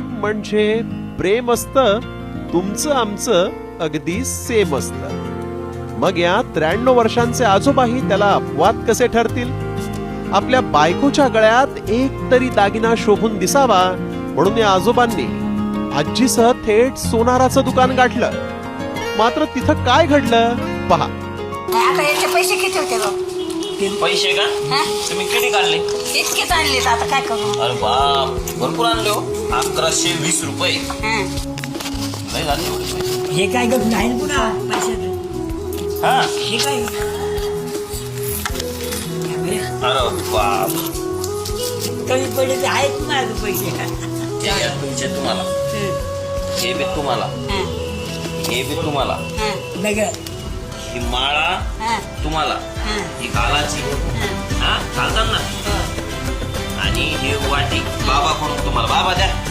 म्हणजे प्रेम असतं, तुमचं आमचं अगदी सेम असतं. मग या 93 वर्षांचे आजोबाही त्याला अपवाद कसे ठरतील? आपल्या बायकोच्या गळ्यात एक तरी दागिना शोभून दिसावा म्हणून या आजोबांनी आजीसह थेट सोनाराचं दुकान गाठलं. मात्र तिथं काय घडलं पहा. आता याचे पैसे किती होते बघ? पैसे का हा? तुम्ही किती काढले? इतकेच आणलेत, आता काय करू? अरे बाप, भरपूर आणले हो. 1120 रुपये. हं. नाही झाले एवढे पैसे. हे काय गप नाही पुन्हा पैशाचं. हा हे काय अरे बाप, कमी पडले आहेत माझे पैसे. हे घ्या तुमचे तुम्हाला, हे बी तुम्हाला, हं. हे बी तुम्हाला, हं. बघ ही माळा हं. तुम्हाला, हं. ही घालाची, हा घालतात ना, आणि हे वाटी बाबा कडून तुम्हाला. बाबा द्या.